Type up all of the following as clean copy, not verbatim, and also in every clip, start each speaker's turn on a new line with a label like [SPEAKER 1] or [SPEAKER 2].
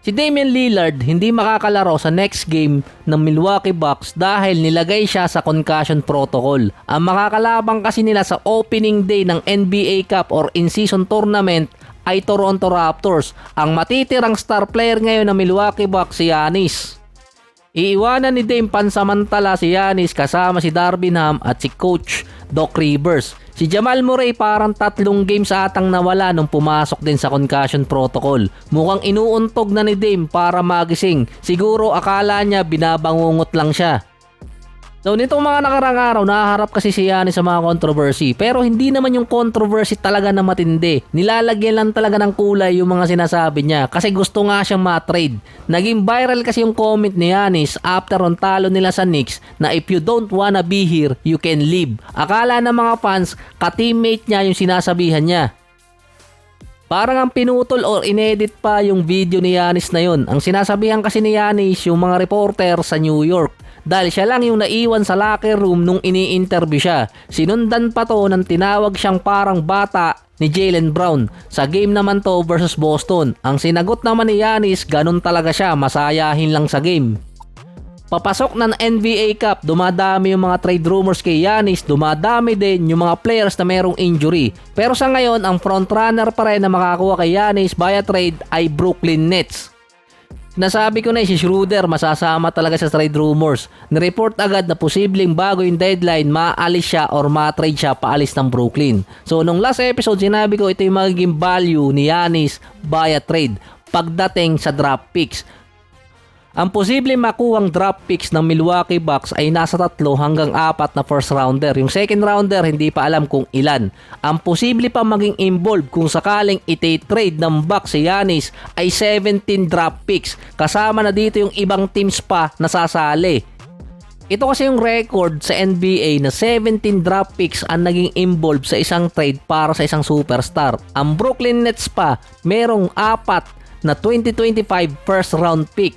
[SPEAKER 1] Si Damian Lillard hindi makakalaro sa next game ng Milwaukee Bucks dahil nilagay siya sa concussion protocol. Ang makakalabang kasi nila sa opening day ng NBA Cup or in-season tournament ay Toronto Raptors. Ang matitirang star player ngayon ng Milwaukee Bucks si Giannis. Iiwanan ni Dame pansamantala si Giannis kasama si Darvin Ham at si Coach Doc Rivers. Si Jamal Murray parang 3 games atang nawala nung pumasok din sa concussion protocol. Mukhang inuuntog na ni Dame para magising. Siguro akala niya binabangungot lang siya. So nitong mga nakarang araw, nahaharap kasi si Giannis sa mga controversy. Pero hindi naman yung controversy talaga na matindi. Nilalagyan lang talaga ng kulay yung mga sinasabi niya kasi gusto nga siyang ma-trade. Naging viral kasi yung comment ni Giannis after on talo nila sa Knicks na if you don't wanna be here, you can leave. Akala ng mga fans, ka-teammate niya yung sinasabihan niya. Parang ang pinutol or inedit pa yung video ni Giannis na yun. Ang sinasabihan kasi ni Giannis yung mga reporter sa New York. Dahil siya lang yung naiwan sa locker room nung ini-interview siya. Sinundan pa to ng tinawag siyang parang bata ni Jaylen Brown. Sa game naman to versus Boston. Ang sinagot naman ni Giannis, ganun talaga siya, masayahin lang sa game. Papasok ng NBA Cup, dumadami yung mga trade rumors kay Giannis, dumadami din yung mga players na merong injury. Pero sa ngayon, ang frontrunner pa rin na makakuha kay Giannis via trade ay Brooklyn Nets. Nasabi ko na si Schroeder masasama talaga sa trade rumors. Nireport agad na posibleng bago yung deadline maalis siya or ma-trade siya paalis ng Brooklyn. So nung last episode sinabi ko ito yung magiging value ni Giannis via trade pagdating sa draft picks. Ang posibleng makuhang draft picks ng Milwaukee Bucks ay nasa 3 hanggang 4 na first rounder. Yung second rounder hindi pa alam kung ilan. Ang posible pa maging involved kung sakaling iti-trade ng Bucks si Giannis ay 17 draft picks. Kasama na dito yung ibang teams pa na sasali. Ito kasi yung record sa NBA na 17 draft picks ang naging involved sa isang trade para sa isang superstar. Ang Brooklyn Nets pa merong 4 na 2025 first round pick.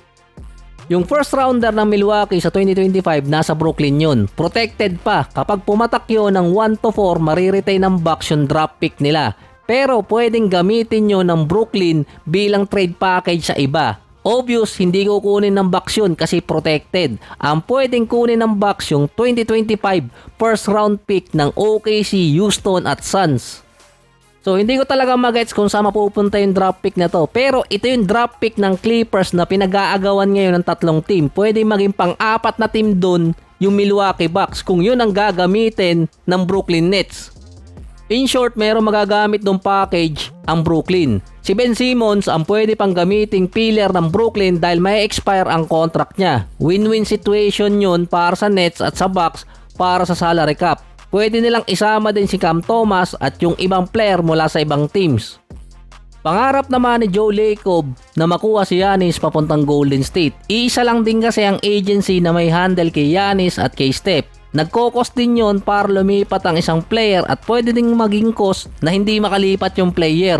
[SPEAKER 1] Yung first rounder ng Milwaukee sa 2025 nasa Brooklyn yun. Protected pa. Kapag pumatak yun ng 1-4, mariretain ng Bucks yung draft pick nila. Pero pwedeng gamitin nyo ng Brooklyn bilang trade package sa iba. Obvious, hindi kukunin ng Bucks yun kasi protected. Ang pwedeng kunin ng Bucks yung 2025 first round pick ng OKC, Houston at Suns. So hindi ko talaga magets kung saan mapupunta yung draft pick na to. Pero ito yung draft pick ng Clippers na pinag-aagawan ngayon ng 3 team. Pwede maging pang-4 na team dun yung Milwaukee Bucks kung yun ang gagamitin ng Brooklyn Nets. In short, mayroong magagamit ng package ang Brooklyn. Si Ben Simmons ang pwede pang gamiting pillar ng Brooklyn dahil may expire ang contract niya. Win-win situation yun para sa Nets at sa Bucks para sa salary cap. Pwede nilang isama din si Cam Thomas at yung ibang player mula sa ibang teams. Pangarap naman ni Joe Lacob na makuha si Giannis papuntang Golden State. Iisa lang din kasi ang agency na may handle kay Giannis at kay Steph. Nagkokos din yon para lumipat ang isang player at pwede ding maging cost na hindi makalipat yung player.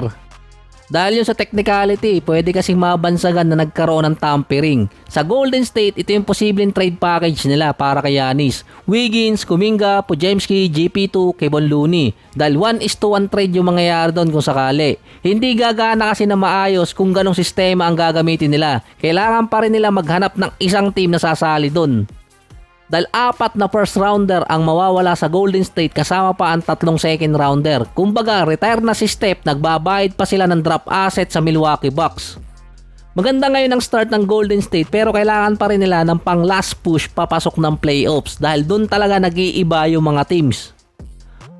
[SPEAKER 1] Dahil yun sa technicality, pwede kasing mabansagan na nagkaroon ng tampering. Sa Golden State, ito yung posibleng trade package nila para kay Giannis. Wiggins, Kuminga, Podziemski, GP2, Kevon Looney. Dahil 1:1 trade yung mangyayari doon kung sakali. Hindi gagana kasi na maayos kung ganong sistema ang gagamitin nila. Kailangan pa rin nila maghanap ng isang team na sasali doon. Dahil 4 na first rounder ang mawawala sa Golden State kasama pa ang 3 second rounder. Kumbaga, retire na si Steph, nagbabayad pa sila ng draft asset sa Milwaukee Bucks. Maganda ngayon ang start ng Golden State pero kailangan pa rin nila ng pang last push papasok ng playoffs dahil doon talaga nag-iiba yung mga teams.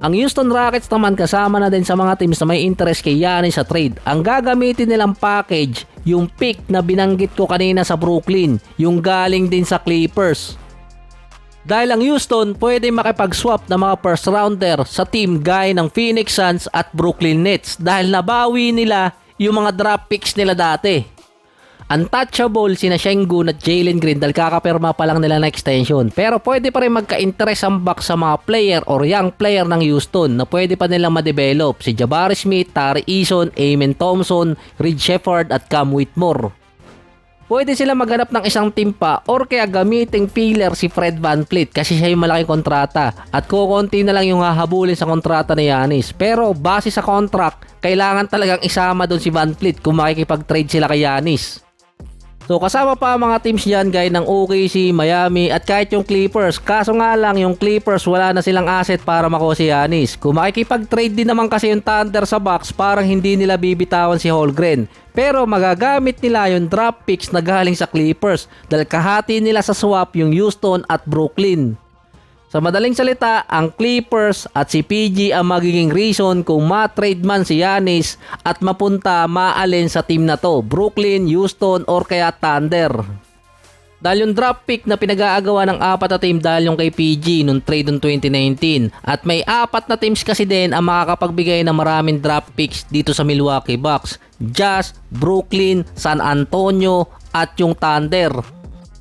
[SPEAKER 1] Ang Houston Rockets naman kasama na din sa mga teams na may interest kay Giannis sa trade. Ang gagamitin nilang package, yung pick na binanggit ko kanina sa Brooklyn, yung galing din sa Clippers. Dahil ang Houston pwede makipag-swap ng mga first rounder sa team gaya ng Phoenix Suns at Brooklyn Nets dahil nabawi nila yung mga draft picks nila dati. Untouchable sina Şengün at Jalen Green dahil kakapirma pa lang nila na extension. Pero pwede pa rin magka-interest ang Bucks sa mga player or young player ng Houston na pwede pa nilang ma-develop. Si Jabari Smith, Tari Eason, Amen Thompson, Reed Sheppard at Cam Whitmore. Pwede sila maghanap ng isang team pa or kaya gamiting filler si Fred VanVleet kasi siya yung malaking kontrata at kukunti na lang yung hahabulin sa kontrata ni Giannis. Pero base sa contract, kailangan talagang isama doon si VanVleet kung makikipag-trade sila kay Giannis. So kasama pa ang mga teams dyan gaya ng OKC, Miami at kahit yung Clippers. Kaso nga lang yung Clippers wala na silang asset para makuha si Giannis. Kung makikipag-trade din naman kasi yung Thunder sa Bucks, parang hindi nila bibitawan si Holmgren. Pero magagamit nila yung draft picks na galing sa Clippers dahil kahati nila sa swap yung Houston at Brooklyn. Sa madaling salita, ang Clippers at si PG ang magiging reason kung ma-trade man si Giannis at mapunta maalin sa team na to, Brooklyn, Houston or kaya Thunder. Dahil yung draft pick na pinag-aagawa ng 4 na team dahil yung kay PG nung trade noong 2019 at may 4 na teams kasi din ang makakapagbigay ng maraming draft picks dito sa Milwaukee Bucks, Jazz, Brooklyn, San Antonio at yung Thunder.